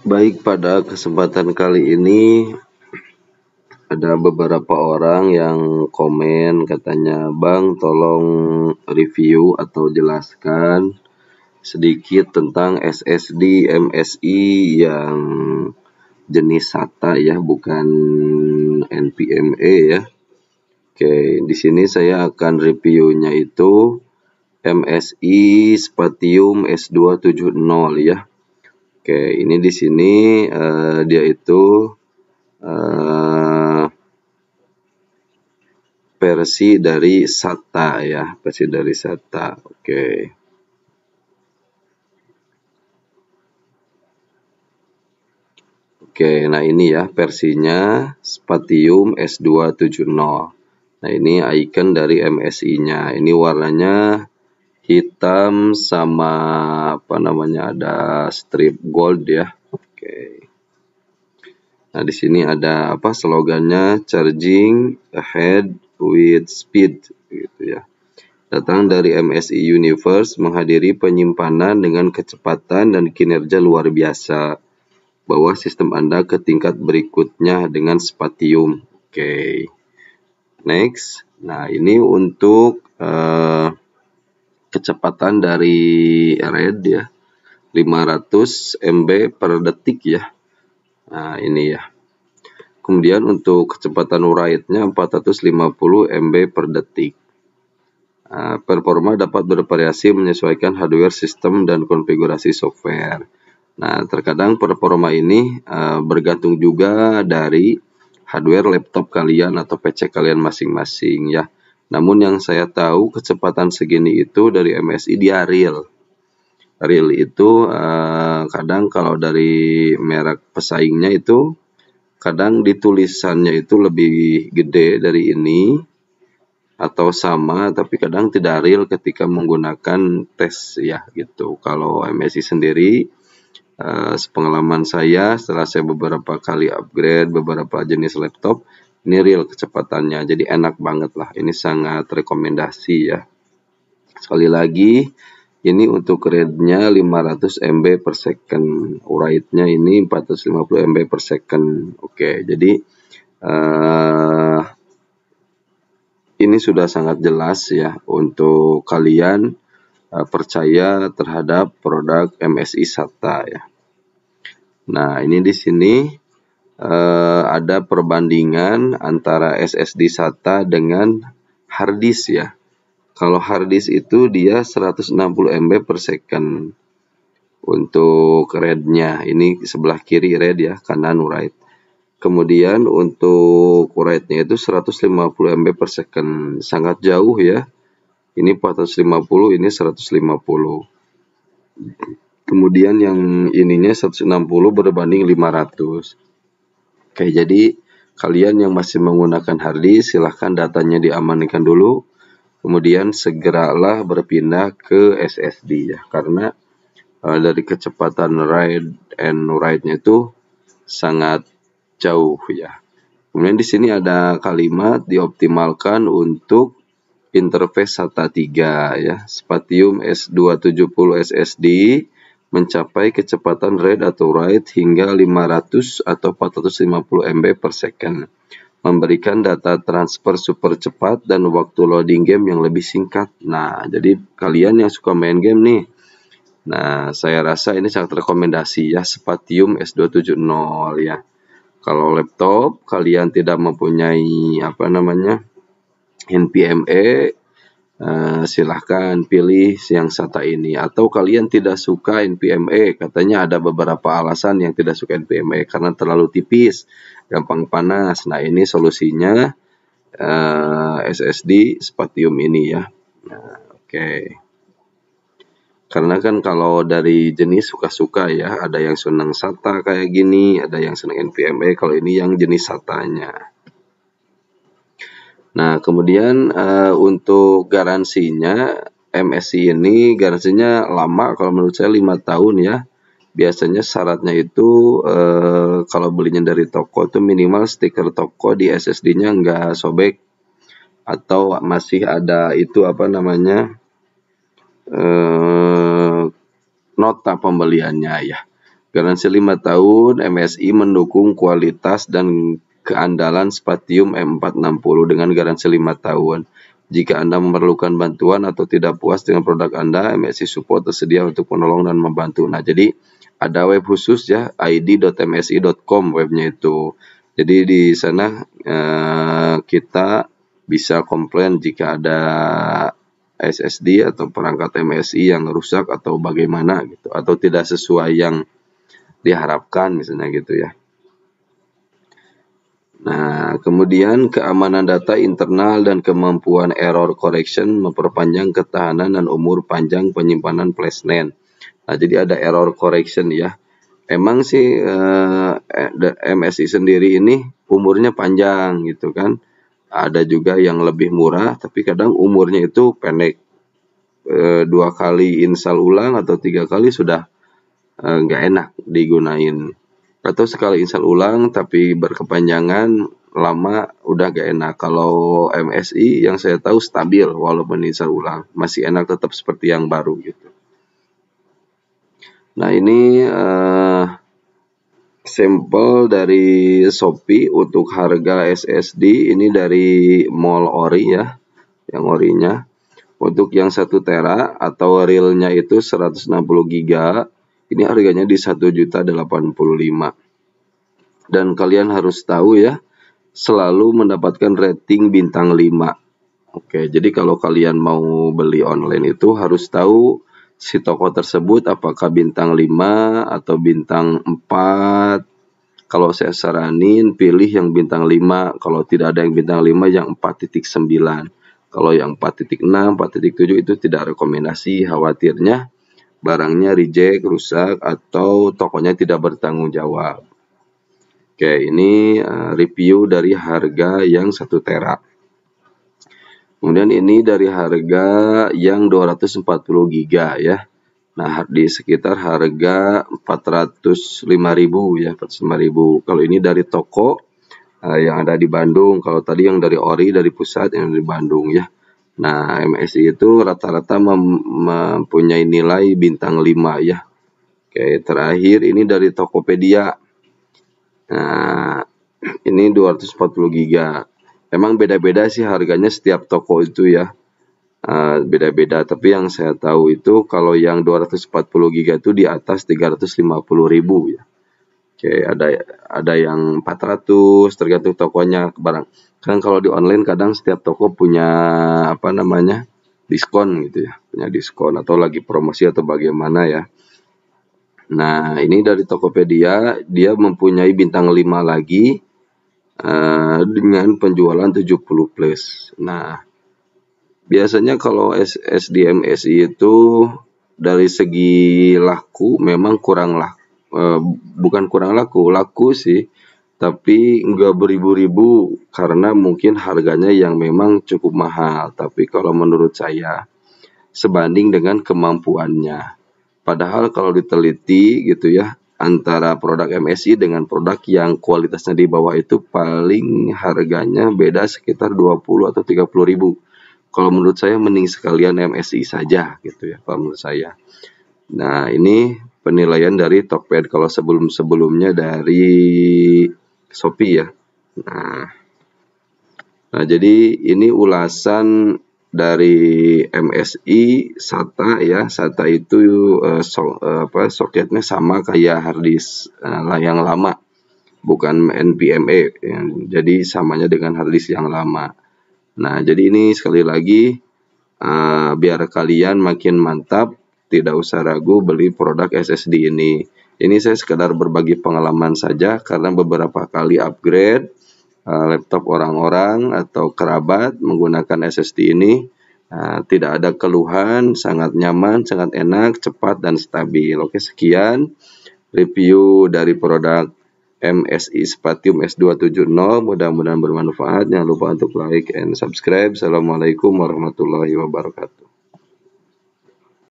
Baik, pada kesempatan kali ini ada beberapa orang yang komen katanya, "Bang, tolong review atau jelaskan sedikit tentang SSD MSI yang jenis SATA ya, bukan NVMe ya." Oke, di sini saya akan reviewnya itu MSI Spatium S270 ya. Oke, ini di sini dia itu versi dari SATA ya, versi dari SATA. Oke. Oke, nah ini ya versinya Spatium S270. Nah, ini icon dari MSI-nya. Ini warnanya hitam sama ada strip gold ya. Oke. Nah, di sini ada slogannya, charging ahead with speed gitu ya. Datang dari MSI Universe, menghadiri penyimpanan dengan kecepatan dan kinerja luar biasa. Bawa sistem Anda ke tingkat berikutnya dengan Spatium. Oke. Next. Nah, ini untuk kecepatan dari RAID ya. 500 MB per detik ya. Nah, ini ya. Kemudian untuk kecepatan write-nya 450 MB per detik. Performa dapat bervariasi menyesuaikan hardware, sistem, dan konfigurasi software. Nah, terkadang performa ini bergantung juga dari hardware laptop kalian atau PC kalian masing-masing ya. Namun yang saya tahu kecepatan segini itu dari MSI dia real. Real itu kadang kalau dari merek pesaingnya itu kadang di tulisannya itu lebih gede dari ini atau sama, tapi kadang tidak real ketika menggunakan tes ya gitu. Kalau MSI sendiri, sepengalaman saya setelah saya beberapa kali upgrade beberapa jenis laptop, ini real kecepatannya, jadi enak banget lah. Ini sangat rekomendasi ya. Sekali lagi, ini untuk read-nya 500 MB per second, write-nya ini 450 MB per second. Oke, jadi ini sudah sangat jelas ya untuk kalian percaya terhadap produk MSI SATA ya. Nah, ini di sini ada perbandingan antara SSD SATA dengan hard disk ya. Kalau hard disk itu dia 160 MB per second untuk read-nya. Ini sebelah kiri read ya, kanan write. Kemudian untuk write-nya itu 150 MB per second. Sangat jauh ya. Ini 450, ini 150. Kemudian yang ininya 160 berbanding 500. Oke, jadi kalian yang masih menggunakan hard disk, silahkan datanya diamankan dulu. Kemudian segeralah berpindah ke SSD ya, karena dari kecepatan read and write-nya itu sangat jauh ya. Kemudian di sini ada kalimat dioptimalkan untuk interface SATA 3 ya. Spatium S270 SSD mencapai kecepatan read atau write hingga 500 atau 450 MB per second, memberikan data transfer super cepat dan waktu loading game yang lebih singkat. Nah, jadi kalian yang suka main game nih, nah saya rasa ini sangat rekomendasi ya, Spatium S270 ya. Kalau laptop kalian tidak mempunyai NVMe, silahkan pilih yang SATA ini. Atau kalian tidak suka NVMe, katanya ada beberapa alasan yang tidak suka NVMe karena terlalu tipis, gampang panas. Nah, ini solusinya SSD Spatium ini ya. Nah, oke. Karena kan kalau dari jenis suka-suka ya, ada yang senang SATA kayak gini, ada yang senang NVMe, kalau ini yang jenis SATA-nya. Nah, kemudian untuk garansinya, MSI ini garansinya lama, kalau menurut saya 5 tahun ya. Biasanya syaratnya itu kalau belinya dari toko itu minimal stiker toko di SSD-nya nggak sobek, atau masih ada itu nota pembeliannya ya. Garansi 5 tahun, MSI mendukung kualitas dan keandalan Spatium M460 dengan garansi 5 tahun. Jika Anda memerlukan bantuan atau tidak puas dengan produk Anda, MSI Support tersedia untuk menolong dan membantu. Nah, jadi ada web khusus ya, id.msi.com webnya itu. Jadi di sana kita bisa komplain jika ada SSD atau perangkat MSI yang rusak atau bagaimana gitu, atau tidak sesuai yang diharapkan misalnya gitu ya. Nah, kemudian keamanan data internal dan kemampuan error correction memperpanjang ketahanan dan umur panjang penyimpanan flashNAND. Nah, jadi ada error correction ya. Emang sih MSI sendiri ini umurnya panjang gitu kan. Ada juga yang lebih murah, tapi kadang umurnya itu pendek. 2 kali install ulang atau 3 kali sudah nggak enak digunain. Atau sekali install ulang tapi berkepanjangan lama udah gak enak. Kalau MSI yang saya tahu stabil walaupun install ulang, masih enak tetap seperti yang baru gitu. Nah, ini sampel dari Shopee untuk harga SSD ini dari Mall Ori ya, yang orinya. Untuk yang 1 tera atau realnya itu 160 GB, ini harganya di 1.085.000. Dan kalian harus tahu ya, selalu mendapatkan rating bintang 5. Oke, jadi kalau kalian mau beli online itu harus tahu si toko tersebut apakah bintang 5 atau bintang 4. Kalau saya saranin pilih yang bintang 5, kalau tidak ada yang bintang 5 yang 4.9. Kalau yang 4.6, 4.7 itu tidak rekomendasi, khawatirnya barangnya reject, rusak, atau tokonya tidak bertanggung jawab. Oke, ini review dari harga yang 1 tera. Kemudian ini dari harga yang 240 GB ya. Nah, di sekitar harga 405.000 ya, 405.000. Kalau ini dari toko yang ada di Bandung. Kalau tadi yang dari Ori, dari pusat yang di Bandung ya. Nah, MSI itu rata-rata mempunyai nilai bintang 5 ya. Oke, terakhir ini dari Tokopedia. Nah, ini 240 GB. Emang beda-beda sih harganya setiap toko itu ya. Beda-beda, tapi yang saya tahu itu kalau yang 240 GB itu di atas 350.000 ya. Oke, ada yang 400 tergantung tokonya barang. Kan kalau di online kadang setiap toko punya diskon gitu ya, punya diskon atau lagi promosi atau bagaimana ya. Nah, ini dari Tokopedia, dia mempunyai bintang 5 lagi dengan penjualan 70 plus. Nah, biasanya kalau SDMSI itu dari segi laku memang bukan kurang laku sih, tapi nggak beribu-ribu karena mungkin harganya yang memang cukup mahal. Tapi kalau menurut saya sebanding dengan kemampuannya. Padahal kalau diteliti gitu ya, antara produk MSI dengan produk yang kualitasnya di bawah itu paling harganya beda sekitar 20 atau 30.000. Kalau menurut saya mending sekalian MSI saja gitu ya kalau menurut saya. Nah, ini penilaian dari Tokped kalau sebelum-sebelumnya dari Shopee ya. Nah, jadi ini ulasan dari MSI SATA ya. SATA itu soketnya sama kayak harddisk yang lama, bukan NVMe ya. Jadi samanya dengan harddisk yang lama. Nah, jadi ini sekali lagi biar kalian makin mantap, tidak usah ragu beli produk SSD ini. Ini saya sekedar berbagi pengalaman saja karena beberapa kali upgrade laptop orang-orang atau kerabat menggunakan SSD ini tidak ada keluhan, sangat nyaman, sangat enak, cepat dan stabil. Oke, sekian review dari produk MSI Spatium S270. Mudah-mudahan bermanfaat. Jangan lupa untuk like and subscribe. Assalamualaikum warahmatullahi wabarakatuh.